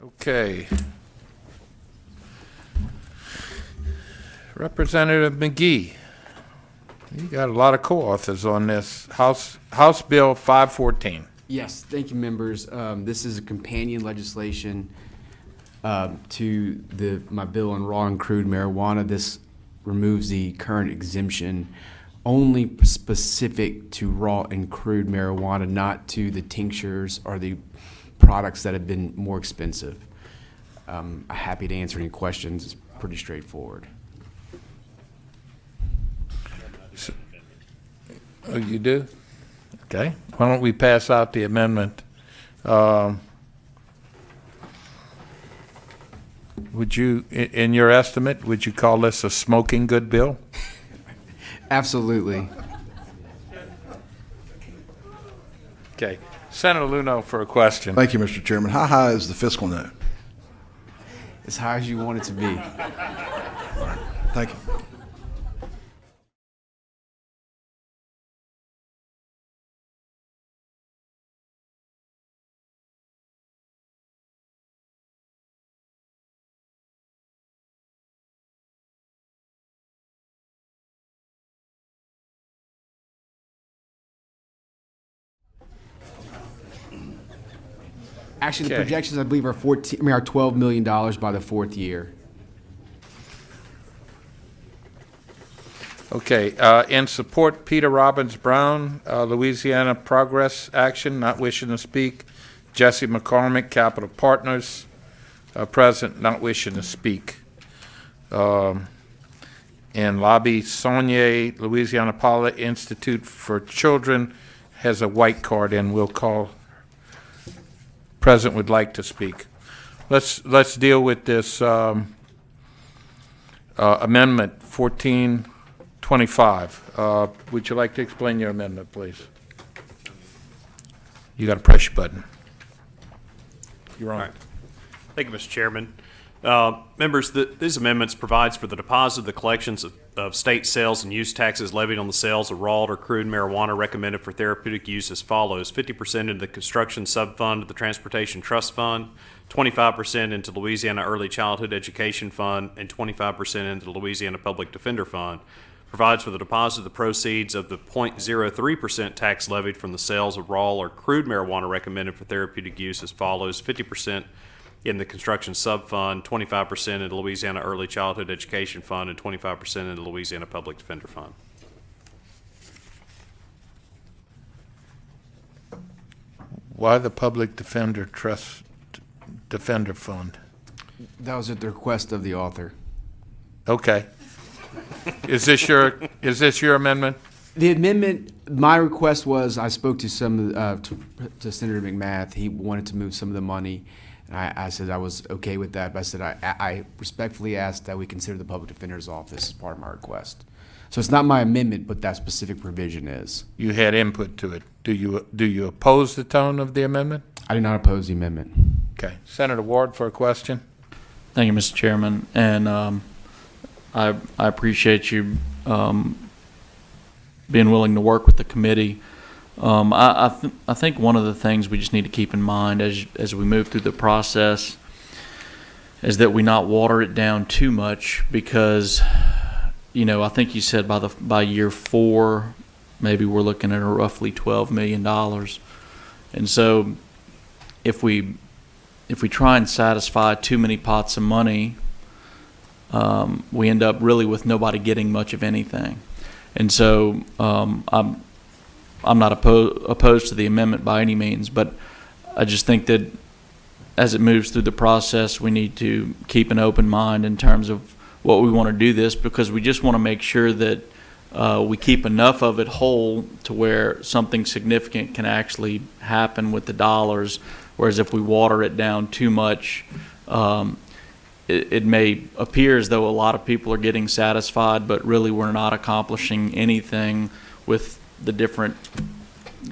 Okay. Representative Magee, you got a lot of co-authors on this. House Bill 514. Yes, thank you, members. This is a companion legislation to my bill on raw and crude marijuana. This removes the current exemption only specific to raw and crude marijuana, not to the tinctures or the products that have been more expensive. I'm happy to answer any questions. It's pretty straightforward. Oh, you do? Okay. Why don't we pass out the amendment? Would you, in your estimate, would you call this a smoking good bill? Absolutely. Okay. Senator Luneau for a question. Thank you, Mr. Chairman. How high is the fiscal note? As high as you want it to be. All right. Thank you. Actually, the Okay. projections, I believe, are $12 million by the fourth year. Okay. In support, Peter Robbins Brown, Louisiana Progress Action, not wishing to speak. Jesse McCormick, Capital Partners, present, not wishing to speak. And Lobby Saunier, Louisiana Paula Institute for Children, has a white card, and we'll call. President would like to speak. Let's deal with this amendment 1425. Would you like to explain your amendment, please? You got to press your button. You're on. All right. Thank you, Mr. Chairman. Members, these amendments provides for the deposit of the collections of state sales and use taxes levied on the sales of raw or crude marijuana recommended for therapeutic use as follows: 50% into the construction subfund of the Transportation Trust Fund, 25% into Louisiana Early Childhood Education Fund, and 25% into the Louisiana Public Defender Fund. Provides for the deposit of the proceeds of the 0.03% tax levied from the sales of raw or crude marijuana recommended for therapeutic use as follows: 50% in the construction subfund, 25% in the Louisiana Early Childhood Education Fund, and 25% in the Louisiana Public Defender Fund. Why the Public Defender Fund? That was at the request of the author. Okay. Is this your amendment? The amendment, my request was, I spoke to to Senator McMath. He wanted to move some of the money. And I said I was okay with that, but I said I respectfully asked that we consider the Public Defender's Office as part of my request. So it's not my amendment, but that specific provision is. You had input to it. Do you oppose the tone of the amendment? I do not oppose the amendment. Okay. Senator Ward for a question. Thank you, Mr. Chairman. And I appreciate you being willing to work with the committee. I think one of the things we just need to keep in mind as we move through the process is that we not water it down too much, because, I think you said by year 4, maybe we're looking at roughly $12 million. And so if we try and satisfy too many pots of money, we end up really with nobody getting much of anything. And so I'm not opposed to the amendment by any means, but I just think that as it moves through the process, we need to keep an open mind in terms of what we want to do this, because we just want to make sure that we keep enough of it whole to where something significant can actually happen with the dollars. Whereas if we water it down too much, it may appear as though a lot of people are getting satisfied, but really we're not accomplishing anything with the different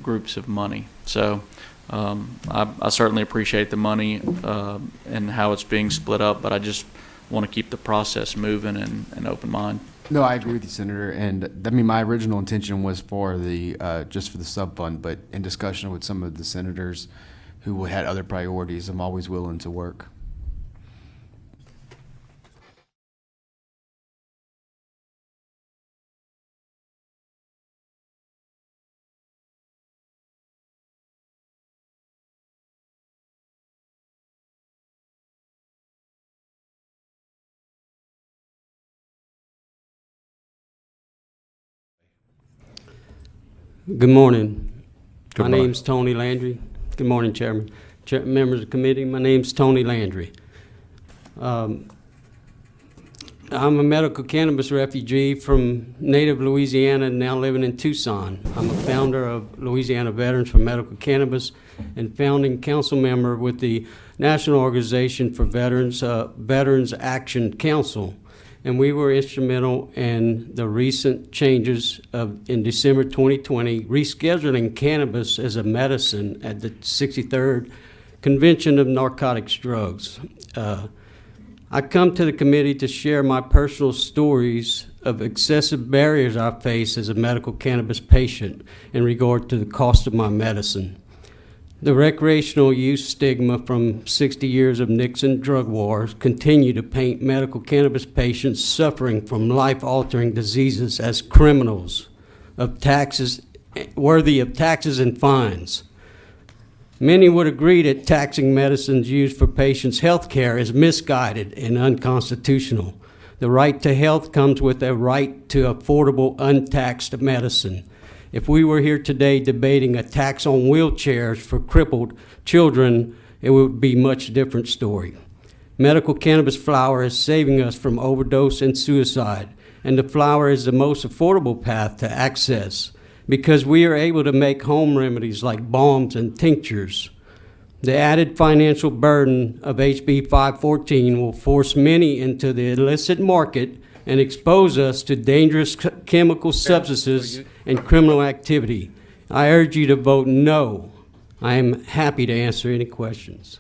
groups of money. So I certainly appreciate the money and how it's being split up, but I just want to keep the process moving and open mind. No, I agree with you, Senator. And my original intention was for just for the sub fund, but in discussion with some of the senators who had other priorities, I'm always willing to work. Good morning. Good My morning. name's Tony Landry. Good morning, Chairman. Members of the committee, my name's Tony Landry. I'm a medical cannabis refugee from native Louisiana, now living in Tucson. I'm a founder of Louisiana Veterans for Medical Cannabis and founding council member with the National Organization for Veterans, Veterans Action Council. And we were instrumental in the recent changes in December 2020, rescheduling cannabis as a medicine at the 63rd Convention of Narcotics Drugs. I come to the committee to share my personal stories of excessive barriers I face as a medical cannabis patient in regard to the cost of my medicine. The recreational use stigma from 60 years of Nixon drug wars continue to paint medical cannabis patients suffering from life-altering diseases as criminals of taxes, worthy of taxes and fines. Many would agree that taxing medicines used for patients' health care is misguided and unconstitutional. The right to health comes with a right to affordable, untaxed medicine. If we were here today debating a tax on wheelchairs for crippled children, it would be a much different story. Medical cannabis flower is saving us from overdose and suicide, and the flower is the most affordable path to access because we are able to make home remedies like balms and tinctures. The added financial burden of HB514 will force many into the illicit market and expose us to dangerous chemical substances and criminal activity. I urge you to vote no. I am happy to answer any questions.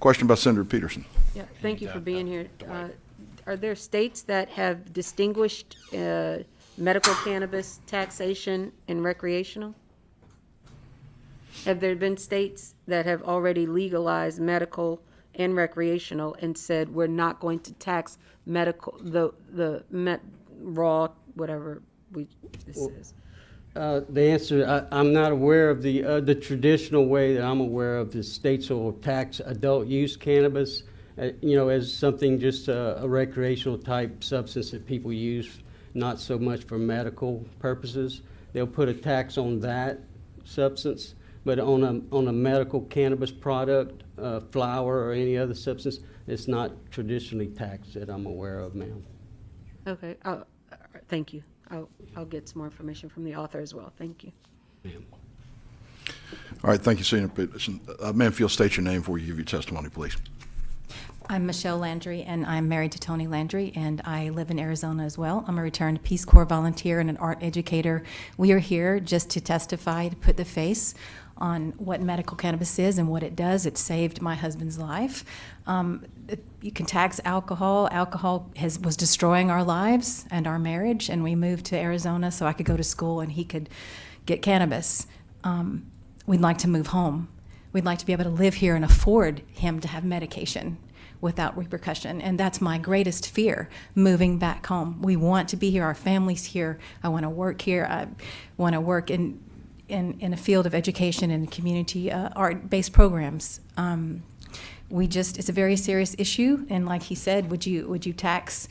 Question by Senator Peterson. Yeah, thank you for being here. Are there states that have distinguished medical cannabis taxation and recreational? Have there been states that have already legalized medical and recreational and said we're not going to tax medical, raw, whatever this is? The answer, I'm not aware of the traditional way that I'm aware of. The states will tax adult use cannabis, as something just a recreational type substance that people use, not so much for medical purposes. They'll put a tax on that substance, but on a medical cannabis product, flower or any other substance, it's not traditionally taxed that I'm aware of, ma'am. Okay, thank you. I'll get some more information from the author as well. Thank you. All right, thank you, Senator Peterson. Ma'am, if you'll state your name before you give your testimony, please. I'm Michelle Landry, and I'm married to Tony Landry, and I live in Arizona as well. I'm a returned Peace Corps volunteer and an art educator. We are here just to testify, to put the face on what medical cannabis is and what it does. It saved my husband's life. You can tax alcohol. Alcohol was destroying our lives and our marriage, and we moved to Arizona so I could go to school and he could get cannabis. We'd like to move home. We'd like to be able to live here and afford him to have medication without repercussion, and that's my greatest fear, moving back home. We want to be here. Our family's here. I want to work here. I want to work in a field of education and community art-based programs. It's a very serious issue, and like he said, would you tax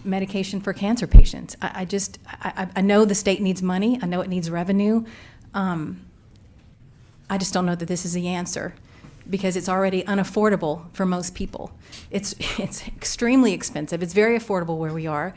medication for cancer patients? I know the state needs money. I know it needs revenue. I just don't know that this is the answer, because it's already unaffordable for most people. It's extremely expensive. It's very affordable where we are.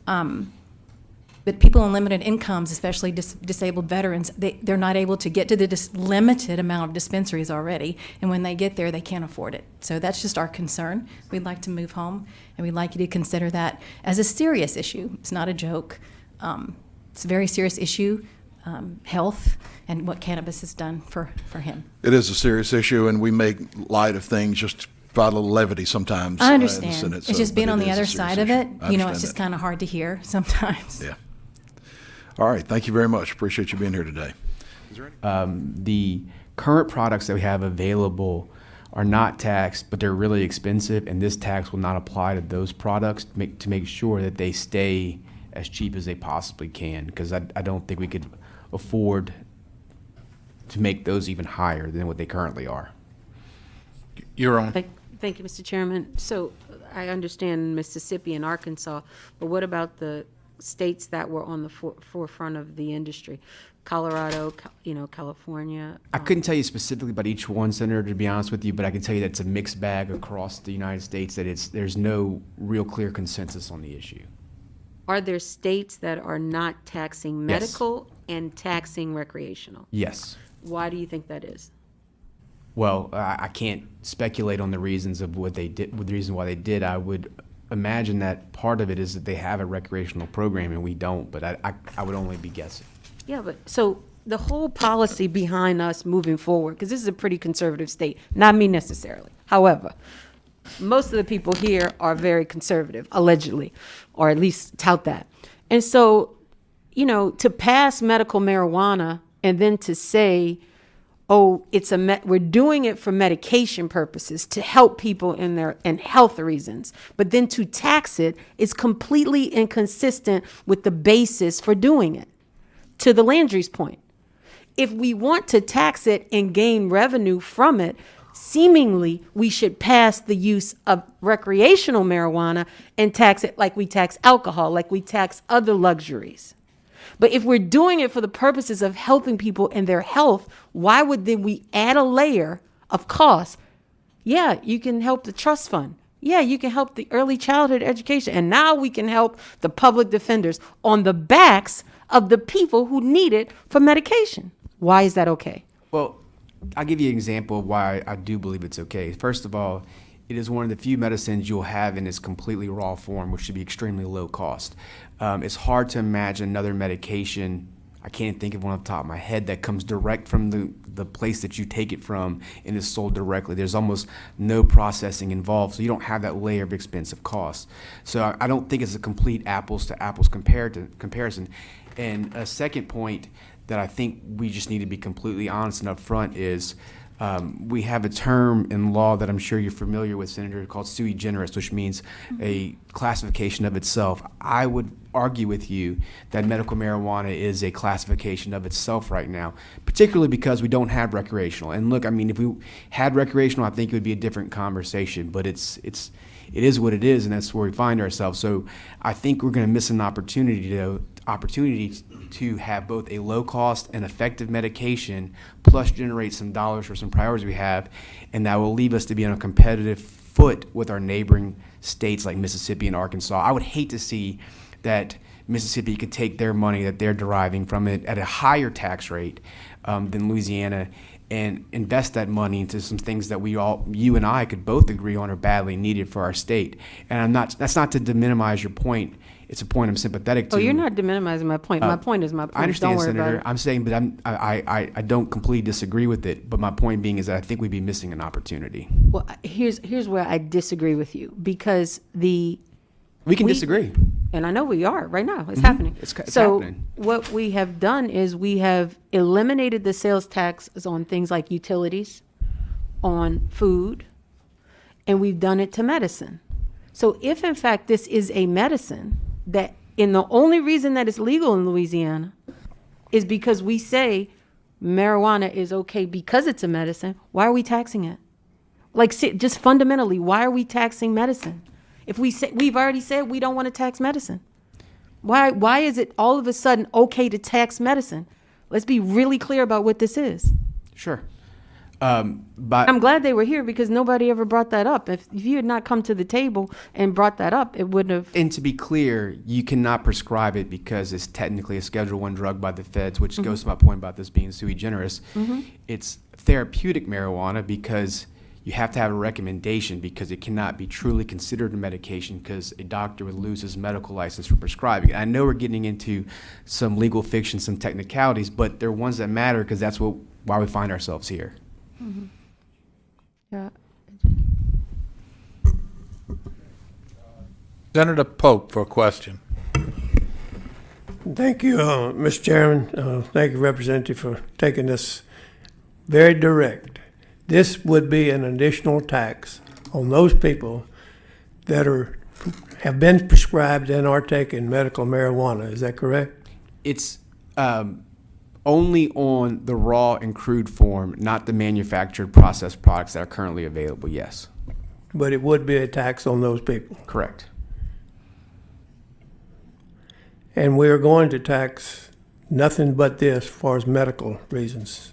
But people on limited incomes, especially disabled veterans, they're not able to get to the limited amount of dispensaries already, and when they get there, they can't afford it. So that's just our concern. We'd like to move home, and we'd like you to consider that as a serious issue. It's not a joke. It's a very serious issue, health, and what cannabis has done for him. It is a serious issue, and we make light of things just by a little levity sometimes. I understand. In the Senate, it's just being on the other side of it. I understand It's just that. kind of hard to hear sometimes. Yeah. All right. Thank you very much. Appreciate you being here today. The current products that we have available are not taxed, but they're really expensive, and this tax will not apply to those products to make sure that they stay as cheap as they possibly can, because I don't think we could afford to make those even higher than what they currently are. You're on. Thank you, Mr. Chairman. So I understand Mississippi and Arkansas, but what about the states that were on the forefront of the industry? Colorado, California. I couldn't tell you specifically about each one, Senator, to be honest with you, but I can tell you that it's a mixed bag across the United States, that there's no real clear consensus on the issue. Are there states that are not taxing medical and taxing recreational? Yes. Why do you think that is? Well, I can't speculate on the reasons of what they did, the reason why they did. I would imagine that part of it is that they have a recreational program and we don't, but I would only be guessing. Yeah, but so the whole policy behind us moving forward, because this is a pretty conservative state, not me necessarily. However, most of the people here are very conservative, allegedly, or at least tout that. And so, to pass medical marijuana and then to say, oh, we're doing it for medication purposes to help people in health reasons, but then to tax it is completely inconsistent with the basis for doing it. To the Landry's point, if we want to tax it and gain revenue from it, seemingly we should pass the use of recreational marijuana and tax it like we tax alcohol, like we tax other luxuries. But if we're doing it for the purposes of helping people in their health, why would then we add a layer of cost? Yeah, you can help the trust fund. Yeah, you can help the early childhood education. And now we can help the public defenders on the backs of the people who need it for medication. Why is that okay? Well, I'll give you an example of why I do believe it's okay. First of all, it is one of the few medicines you'll have in its completely raw form, which should be extremely low cost. It's hard to imagine another medication, I can't think of one off the top of my head, that comes direct from the place that you take it from and is sold directly. There's almost no processing involved, so you don't have that layer of expensive costs. So I don't think it's a complete apples to apples comparison. And a second point that I think we just need to be completely honest and upfront is we have a term in law that I'm sure you're familiar with, Senator, called sui generis, which means a classification of itself. I would argue with you that medical marijuana is a classification of itself right now, particularly because we don't have recreational. And look, I mean, if we had recreational, I think it would be a different conversation, but it is what it is, and that's where we find ourselves. So I think we're going to miss an opportunity to have both a low-cost and effective medication, plus generate some dollars for some priorities we have, and that will leave us to be on a competitive foot with our neighboring states like Mississippi and Arkansas. I would hate to see that Mississippi could take their money that they're deriving from it at a higher tax rate than Louisiana and invest that money into some things that you and I could both agree on are badly needed for our state. And that's not to minimize your point. It's a point I'm sympathetic to. Oh, you're not minimizing my point. My point is my point. I understand, Don't worry Senator. about it. I'm saying, but I don't completely disagree with it. But my point being is that I think we'd be missing an opportunity. Well, here's where I disagree with you, because We can disagree. And I know we are right now. It's happening. It's so happening. What we have done is we have eliminated the sales taxes on things like utilities, on food, and we've done it to medicine. So if in fact this is a medicine that, and the only reason that it's legal in Louisiana is because we say marijuana is okay because it's a medicine, why are we taxing it? Like, just fundamentally, why are we taxing medicine? If we've already said we don't want to tax medicine, why is it all of a sudden okay to tax medicine? Let's be really clear about what this is. Sure. But I'm glad they were here because nobody ever brought that up. If you had not come to the table and brought that up, it wouldn't have. And to be clear, you cannot prescribe it because it's technically a Schedule I drug by the feds, which goes to my point about this being sui generis. It's therapeutic marijuana because you have to have a recommendation, because it cannot be truly considered a medication because a doctor would lose his medical license for prescribing it. I know we're getting into some legal fiction, some technicalities, but they're ones that matter because that's why we find ourselves here. Yeah. Senator Pope for a question. Thank you, Mr. Chairman. Thank you, Representative, for taking this very direct. This would be an additional tax on those people that have been prescribed and are taking medical marijuana. Is that correct? It's only on the raw and crude form, not the manufactured processed products that are currently available, yes. but it would be a tax on those people. Correct. And we are going to tax nothing but this as far as medical reasons.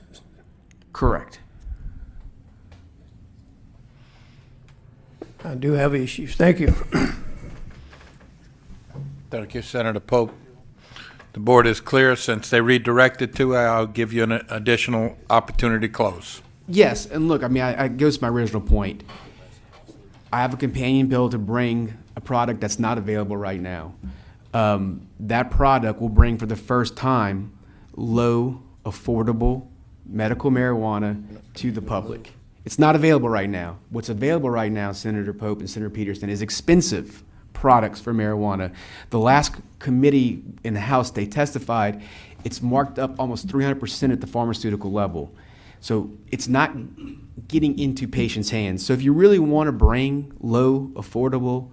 Correct. I do have issues. Thank you. Thank you, Senator Pope. The board is clear. Since they redirected to, I'll give you an additional opportunity to close. Yes, and look, I mean, I goes to my original point. I have a companion bill to bring a product that's not available right now. That product will bring for the first time low, affordable medical marijuana to the public. It's not available right now. What's available right now, Senator Pope and Senator Peterson, is expensive products for marijuana. The last committee in the House, they testified, it's marked up almost 300% at the pharmaceutical level. So it's not getting into patients' hands. So if you really want to bring low, affordable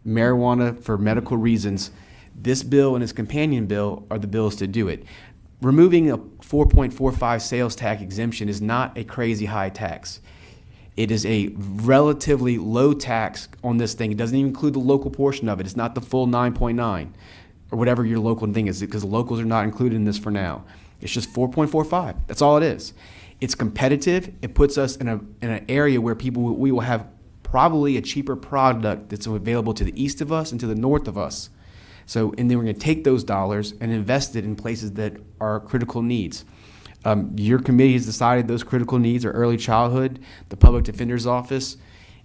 marijuana for medical reasons, this bill and its companion bill are the bills to do it. Removing a 4.45 sales tax exemption is not a crazy high tax. It is a relatively low tax on this thing. It doesn't even include the local portion of it. It's not the full 9.9 or whatever your local thing is, because the locals are not included in this for now. It's just 4.45. That's all it is. It's competitive. It puts us in an area where we will have probably a cheaper product that's available to the east of us and to the north of us. So, and then we're going to take those dollars and invest it in places that are critical needs. Your committee has decided those critical needs are early childhood, the public defender's office,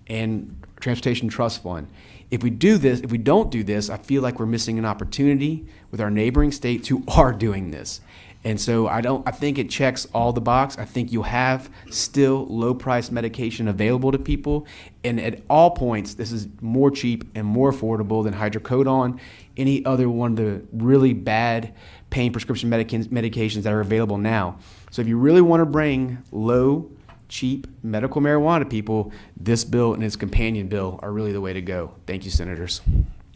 and transportation trust fund. If we don't do this, I feel like we're missing an opportunity with our neighboring states who are doing this. And so I think it checks all the box. I think you'll have still low price medication available to people. And at all points, this is more cheap and more affordable than hydrocodone, any other one of the really bad pain prescription medications that are available now. So if you really want to bring low, cheap medical marijuana to people, this bill and its companion bill are really the way to go. Thank you, Senators.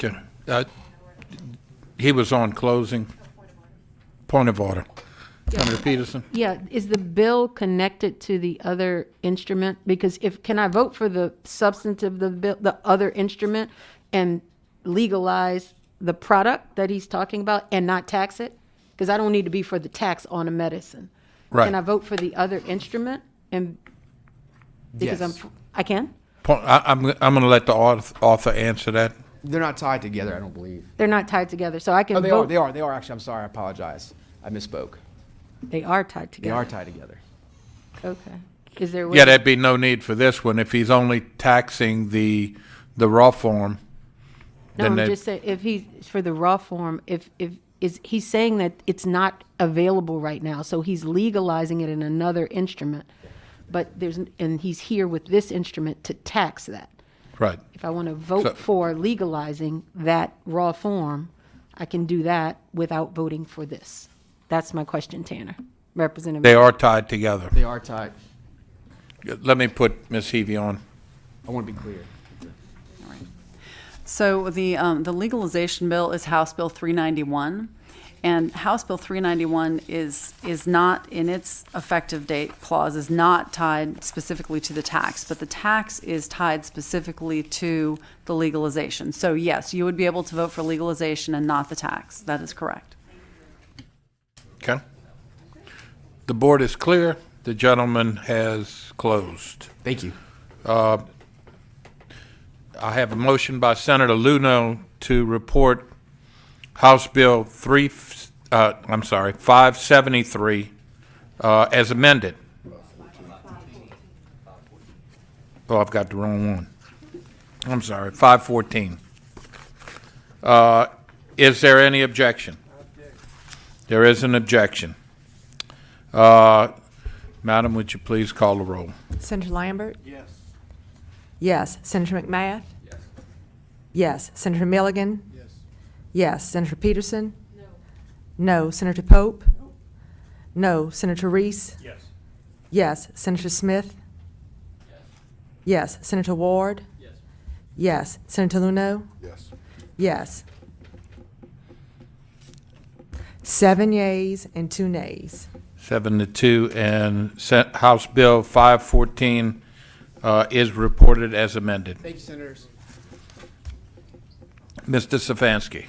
Okay. He was on closing. Point of order. Senator Peterson? Yeah, is the bill connected to the other instrument? Because can I vote for the substantive of the bill, the other instrument, and legalize the product that he's talking about and not tax it? Because I don't need to be for the tax on a medicine. Right. Can I vote for the other instrument? And because Yes. I can? I'm going to let the author answer that. They're not tied together, I don't believe. They're not tied together, so I can Oh, they vote. are. They are actually. I'm sorry. I apologize. I misspoke. They are tied They together. are tied together. Okay. Is there a way? Yeah, there'd be no need for this one if he's only taxing the raw form. No, then I'm they- just saying, if he's, for the raw form, he's saying that it's not available right now, so he's legalizing it in another instrument. But and he's here with this instrument to tax that. Right. If I want to So- vote for legalizing that raw form, I can do that without voting for this. That's my question, Tanner. Representative. They are tied together. They are tied. Let me put Ms. Heavey on. I want to be clear. So the legalization bill is House Bill 391, and House Bill 391 is not, in its effective date clause, is not tied specifically to the tax, but the tax is tied specifically to the legalization. So yes, you would be able to vote for legalization and not the tax. That is correct. Okay. The board is clear. The gentleman has closed. Thank you. I have a motion by Senator Luneau to report House Bill 573 as amended. Oh, I've got the wrong one. I'm sorry, 514. Is there any objection? There is an objection. Madam, would you please call the roll? Senator Lambert? Yes. Yes. Senator McMath? Yes. Yes. Senator Milligan? Yes. Yes. Senator Peterson? No. No. Senator Pope? No. Senator Reese? Yes. Yes. Senator Smith? Yes. Yes. Senator Ward? Yes. Yes. Senator Luneau? Yes. Yes. 7 yeas and 2 nays. 7-2, and House Bill 514 is reported as amended. Thank you, Senators. Mr. Stefanski.